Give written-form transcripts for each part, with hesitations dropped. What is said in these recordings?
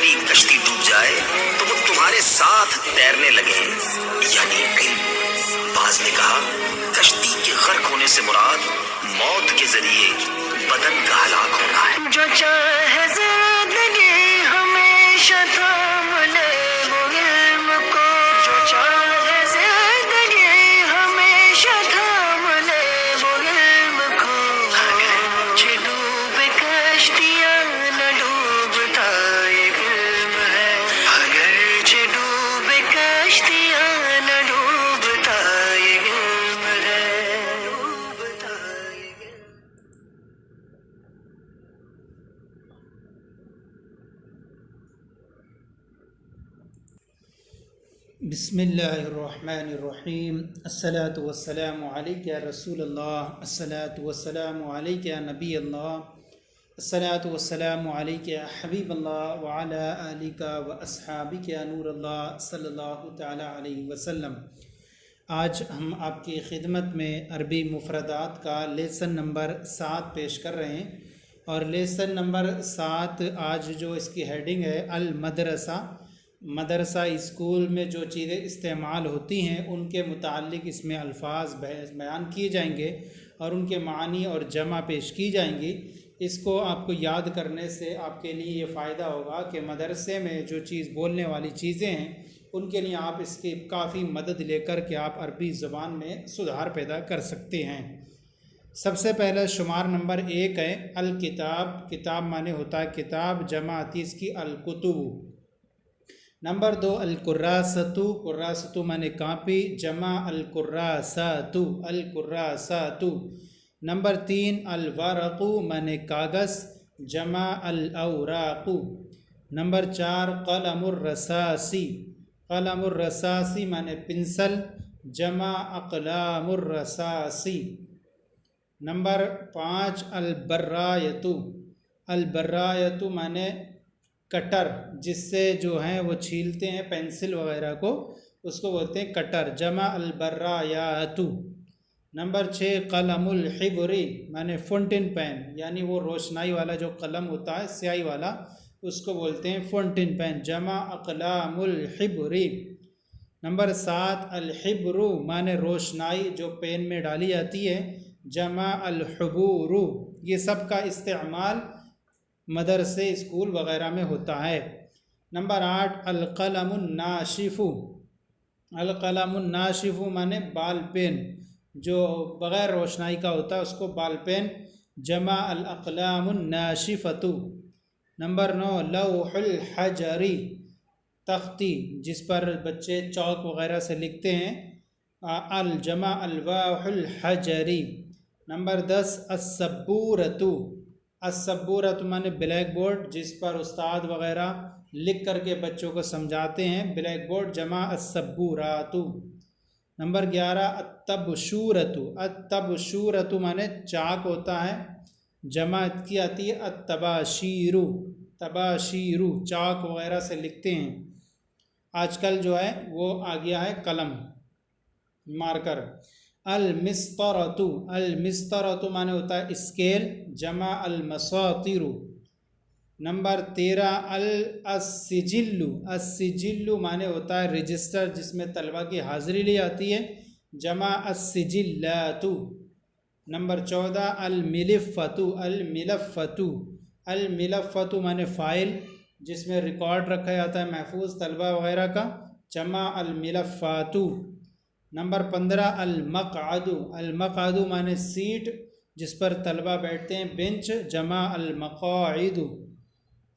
تمہاری کشتی ڈوب جائے تو وہ تمہارے ساتھ تیرنے لگے، یعنی علم۔ بعض نے کہا کشتی کے غرق ہونے سے مراد موت کے ذریعے بدن کا ہلاک ہونا ہے۔ جو چاہے زندگی ہمیشہ تھام لے وہ علم کو، جو چاہے زندگی ہمیشہ تھام لے وہ علم کو، اگرچہ ڈوب کشتیاں نہ ڈوبتا یہ علم ہے، اگرچہ ڈوب کشتیاں نہ ڈوبتا یہ علم ہے، ڈوبتا یہ علم۔ بسم اللہ الرحمن الرحیم۔ الصلاۃ والسلام علیک یا رسول اللہ، الصلاۃ والسلام علیک یا نبی اللہ، الصلاۃ والسلام علیک یا حبیب اللہ وعلی آلک و اصحابک یا نور اللہ صلی اللہ تعالی علیہ وسلم۔ آج ہم آپ کی خدمت میں عربی مفردات کا لیسن نمبر 7 پیش کر رہے ہیں، اور لیسن نمبر 7 آج جو اس کی ہیڈنگ ہے المدرسہ، مدرسہ اسکول میں جو چیزیں استعمال ہوتی ہیں ان کے متعلق اس میں الفاظ بیان کیے جائیں گے اور ان کے معنی اور جمع پیش کی جائیں گی۔ اس کو آپ کو یاد کرنے سے آپ کے لیے یہ فائدہ ہوگا کہ مدرسے میں جو چیز بولنے والی چیزیں ہیں ان کے لیے آپ اس کی کافی مدد لے کر کے آپ عربی زبان میں سدھار پیدا کر سکتے ہیں۔ سب سے پہلا شمار نمبر 1 ہے الکتاب۔ کتاب معنی ہوتا ہے کتاب، جمع آتی ہے اس کی الکتب۔ نمبر 2 الکراستو، کراستو معنی کاپی، جمع الکراساتو، الکراساتو۔ نمبر 3 الورقو معنی کاغذ، جمع الاوراقو۔ نمبر 4 قلم الرصاصی، قلم الرصاصی معنی پنسل، جمع اقلام الرصاصی۔ نمبر 5 البرایتو، البرایتو معنی کٹر، جس سے جو ہیں وہ چھیلتے ہیں پینسل وغیرہ کو، اس کو بولتے ہیں کٹر، جمع البرایاتو۔ نمبر 6 قلم الحبری معنی فونٹن پین، یعنی وہ روشنائی والا جو قلم ہوتا ہے سیاہی والا، اس کو بولتے ہیں فونٹن پین، جمع اقلام الحبری۔ نمبر 7 الحبرو معنی روشنائی جو پین میں ڈالی جاتی ہے، جمع الحبورو۔ یہ سب کا استعمال مدرسے اسکول وغیرہ میں ہوتا ہے۔ نمبر 8 القلم الناشف، القلم الناشف معنی بال پین جو بغیر روشنائی کا ہوتا ہے اس کو بال پین، جمع الاقلام الناشفۃ۔ نمبر 9 لوح الحجری، تختی جس پر بچے چاک وغیرہ سے لکھتے ہیں، الجمع الواح الحجری۔ نمبر 10 السبورۃ، السبورۃ معنی بلیک بورڈ جس پر استاد وغیرہ لکھ کر کے بچوں کو سمجھاتے ہیں، بلیک بورڈ، جمع السبورات۔ نمبر 11 التبشورۃ، التبشورۃ معنی چاک ہوتا ہے، جمع کی آتی ہے التباشیر، تباشیر، چاک وغیرہ سے لکھتے ہیں۔ آج کل جو ہے وہ آ گیا ہے قلم، مارکر۔ المسطرۃ، المسطرۃ معنی ہوتا ہے اسکیل، جمع المساطر۔ نمبر 13 السجل، السجل معنی ہوتا ہے رجسٹر جس میں طلبہ کی حاضری لی جاتی ہے، جمع السجلات۔ نمبر 14 الملفۃ، الملفۃ، الملفۃ معنی فائل جس میں ریکارڈ رکھا جاتا ہے محفوظ طلبہ وغیرہ کا، جمع الملفات۔ نمبر 15 المقعد، المقعد معنی سیٹ جس پر طلبہ بیٹھتے ہیں، بینچ، جمع المقاعد،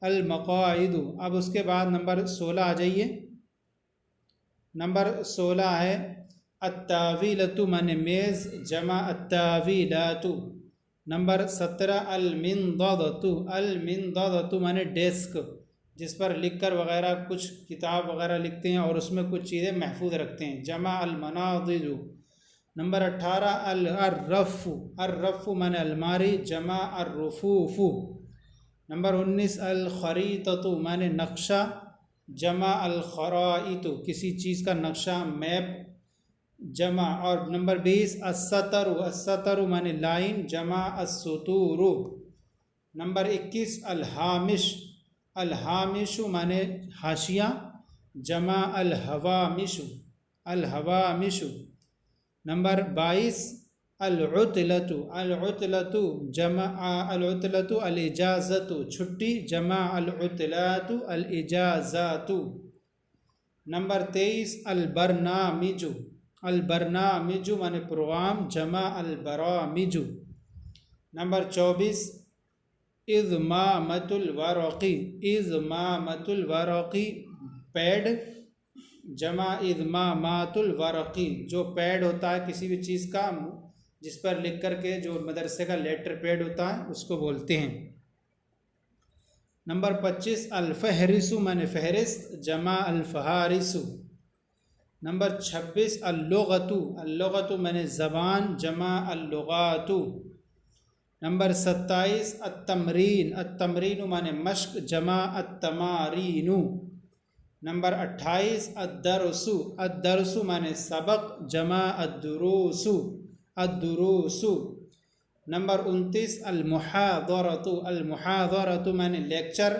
المقاعد۔ اب اس کے بعد نمبر 16 آ جائیے۔ نمبر 16 ہے الطاولۃ معنی میز، جمع الطاولات۔ نمبر 17 المنضدۃ، المنضدۃ معنی ڈیسک جس پر لکھ کر وغیرہ کچھ کتاب وغیرہ لکھتے ہیں اور اس میں کچھ چیزیں محفوظ رکھتے ہیں، جمع المناضد۔ نمبر 18 الرف، الرف معنی الماری، جمع الرفوف۔ نمبر 19 الخریطۃ معنی نقشہ، جمع الخرائط، کسی چیز کا نقشہ، میپ، جمع۔ اور نمبر 20 السطر، السطر معنی لائن، جمع السطور۔ نمبر 21 الہامش، الحامشو معنی حاشیہ، جمع الحوامشو، الحوامشو۔ نمبر 22 العطلۃ، العطلۃ جمع العطلۃ الاجازۃ چھٹی، جمع العطلات الاجازات۔ نمبر 23 البرنامج، البرنامج معنی پروگرام، جمع البرامج۔ نمبر 24 اضمامۃ الورق، اضمامۃ الورق پیڈ، جمع اضمامات الورق جو پیڈ ہوتا ہے کسی بھی چیز کا جس پر لکھ کر کے جو مدرسے کا لیٹر پیڈ ہوتا ہے اس کو بولتے ہیں۔ نمبر 25 الفہرس معنی فہرست، جمع الفہارس۔ نمبر 26 اللغۃ، اللغۃ معنی زبان، جمع اللغات۔ نمبر 27 التمرین، التمرین معنی مشق، جمع التمارین۔ نمبر 28 الدرس، الدرس معنی سبق، جمع الدروس، الدروس۔ نمبر 29 المحاضرۃ، المحاضرۃ معنی لیکچر،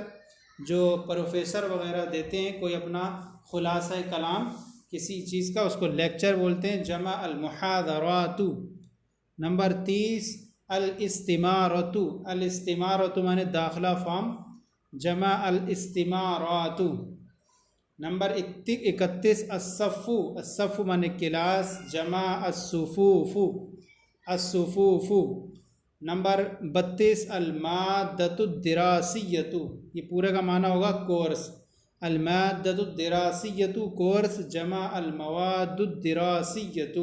جو پروفیسر وغیرہ دیتے ہیں کوئی اپنا خلاصہ کلام کسی چیز کا، اس کو لیکچر بولتے ہیں، جمع المحاضرات۔ نمبر 30 الاستمارۃ، الاستمارۃ معنی داخلہ فارم، جمع الاستمارات۔ نمبر 31 الصف، الصف معنی کلاس، جمع الصفوف، الصفوف۔ نمبر 32 المادۃ الدراسیۃ، یہ پورے کا معنی ہوگا کورس، المادۃ الدراسیۃ کورس، جمع المواد الدراسیۃ۔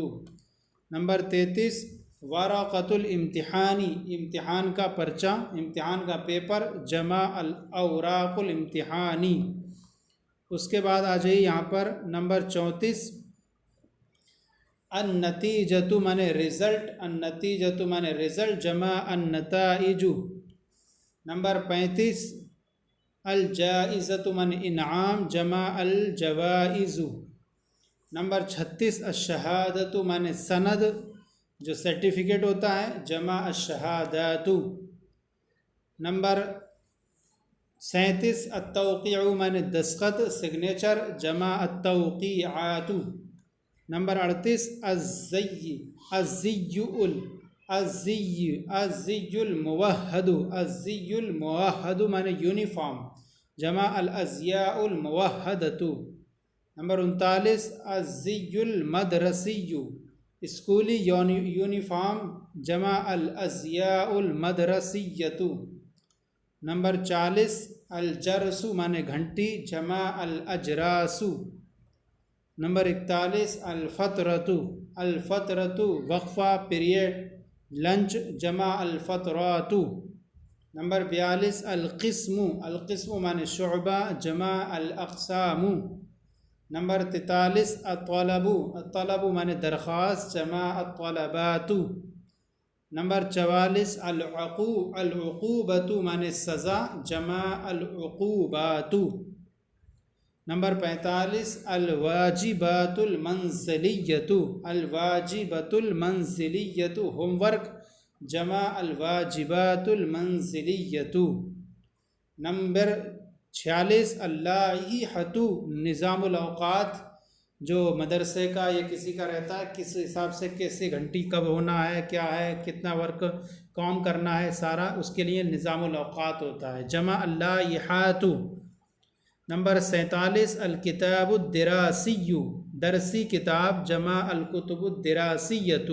نمبر 33 ورقۃ الامتحانی، امتحان کا پرچہ، امتحان کا پیپر، جمع الاوراق الامتحانی۔ اس کے بعد آ جائیے یہاں پر نمبر 34 النتیجۃ معنی رزلٹ، النتیجۃ معنی رزلٹ، جمع النتائج۔ نمبر 35 الجائزۃ معنی انعام، جمع الجوائز۔ نمبر 36 الشہادۃ معنی سند، جو سرٹیفکیٹ ہوتا ہے، جمع الشہادات۔ نمبر 37 التوقیع معنی دستخط، سگنیچر، جمع التوقیعات۔ نمبر 38 الزی، الزی الموحد، الزی الموحد معنی یونیفارم، جمع الازیاء الموحدۃ۔ نمبر 39 الزی المدرسی، اسکولی یونیفارم، جمع الازیاء المدرسیۃ۔ نمبر 40 الجرس معنی گھنٹی، جمع الاجراس۔ نمبر 41 الفترۃ، الفترۃ وقفہ پیریڈ، لنچ، جمع الفترات۔ نمبر 42 القسم، القسم معنی شعبہ، جمع الاقسام۔ نمبر 43 الطلب، الطلب معنی درخواست، جمع الطلبات۔ نمبر 44 العقوبۃ معنی سزا، جمع العقوبات۔ نمبر 45 الواجبات المنزلیۃ، الواجبات المنزلیۃ ہوم ورک، جمع الواجبات المنزلیۃ۔ نمبر 46 اللائحۃ نظام الاوقات، جو مدرسے کا یا کسی کا رہتا ہے کس حساب سے کیسے گھنٹی کب ہونا ہے، کیا ہے، کتنا ورک کام کرنا ہے، سارا اس کے لیے نظام الاوقات ہوتا ہے، جمع اللائحات۔ نمبر 47 الکتاب الدراسی، درسی کتاب، جمع الکتب الدراسیۃ۔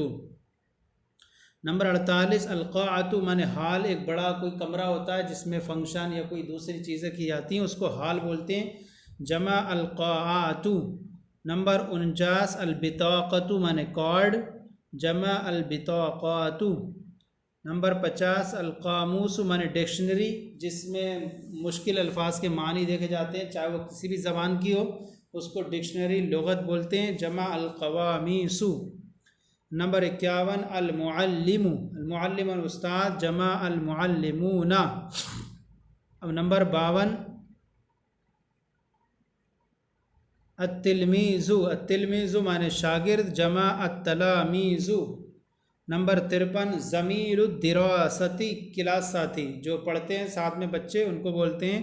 نمبر 48 القاعۃ معنی ہال، ایک بڑا کوئی کمرہ ہوتا ہے جس میں فنکشن یا کوئی دوسری چیزیں کی جاتی ہیں، اس کو ہال بولتے ہیں، جمع القاعات۔ نمبر 49 البطاقۃ معنی کارڈ، جمع البطاقات۔ نمبر 50 القاموس معنی ڈکشنری، جس میں مشکل الفاظ کے معنی دیکھے جاتے ہیں، چاہے وہ کسی بھی زبان کی ہو، اس کو ڈکشنری لغت بولتے ہیں، جمع القوامیس۔ نمبر 51 المعلم، المعلم الاستاد، جمع المعلمون۔ اب نمبر 52 التلمیذ، التلمیذ معنی شاگرد، جمع التلامیذ۔ نمبر 53 زمیر الدراست، کلاس ساتھی، جو پڑھتے ہیں ساتھ میں بچے ان کو بولتے ہیں